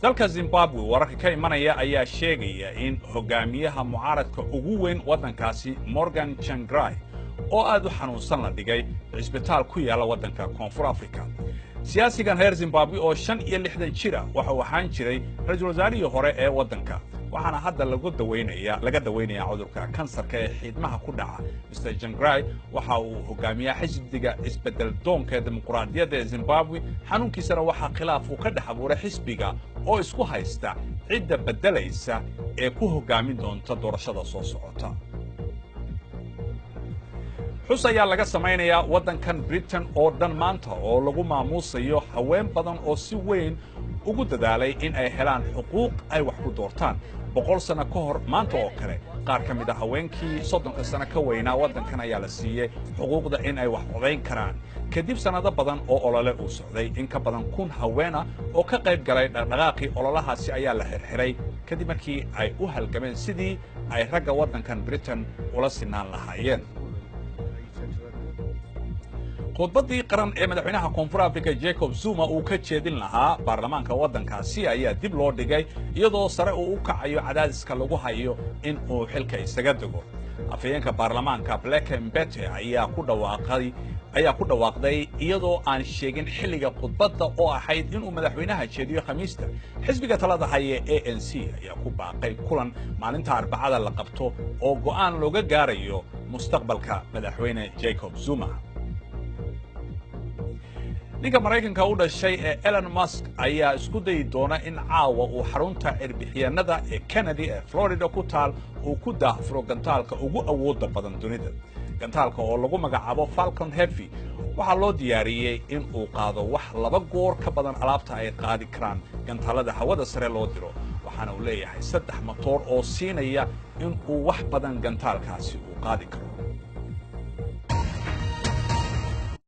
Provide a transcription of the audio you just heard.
dalka Zimbabwe wararka ka imanaya ayaa sheegaya in hogaamiyaha mucaaradka ugu weyn waddankaasi Morgan Tsvangirai oo aad u xanuunsan la dhigay isbitaal ku yaala waddanka Koonfur Afrika. siyaasigan reer Zimbabwe oo 65 jir ah waxa uu ahaan jiray ra'iisul wasaarihii hore ee waddanka waxaana hadda laga daweynayaa cudurka kansarka ee xiidmaha ku dhaca. Mr. Tsvangirai waxa uu hogaamiyaha xisbiga isbedel doonka ee dimuqraadiyadda ee Zimbabwe xanuunkiisana waxa khilaaf uu ka dhex abuuray xisbiga oo isku haysta cidda bedelaysa ee ku hogaamin doonta doorashada soo socota. xus ayaa laga samaynayaa waddankan Britain oo dhan maanta oo lagu maamuusayo haween badan oo si weyn ugu dadaalay in ay helaan xuquuq ay wax ku doortaan. 100 sano ka hor maanta oo kale qaar ka mid ah haweenkii 30 sano ka weynaa waddankan ayaa la siiyey xuquuqda in ay wax codayn karaan. kadib sanado badan oo olole uu socday in ka badan 1000 haween ah oo ka qayb galay dhaqdhaqaaqii ololahaasi ayaa la xirxiray kadib markii ay u halgameen sidii ay ragga waddankan Britain ula sinaan lahaayeen. khudbaddii qaran ee madaxweynaha Koonfur Afrika Jacob Zuma uu ka jeedin lahaa baarlamaanka waddankaasi ayaa dib loo dhigay iyadoo sare uu u kacayo cadaadiska lagu hayo in uu xilka isaga dego. afhayeenka baarlamaanka Black Mbete ayaa ku dhawaaqday iyadoo aan sheegin xilliga khudbadda oo ahayd inuu madaxweynaha jeediyo Khamiista. xisbiga talada haya ANC ayaa ku baaqay kulan maalinta Arbacada la qabto oo go'aan looga gaarayo mustaqbalka madaxweyne Jacob Zuma. ninka Mareykanka u dhashay ee Elon Musk ayaa isku dayi doona in caawa uu xarunta cirbixiyanada ee Kennedy ee Florida ku taal uu ku daahfuro gantaalka ugu awoodda badan dunida. gantaalka oo lagu magacaabo Falcon Heavy waxaa loo diyaariyey in uu qaado wax 2 goor ka badan alaabta ay qaadi karaan gantaalada hawada sare loo diro. waxaana uu leeyahay 3 matoor oo siinaya in uu wax badan gantaalkaasi uu qaadi karo.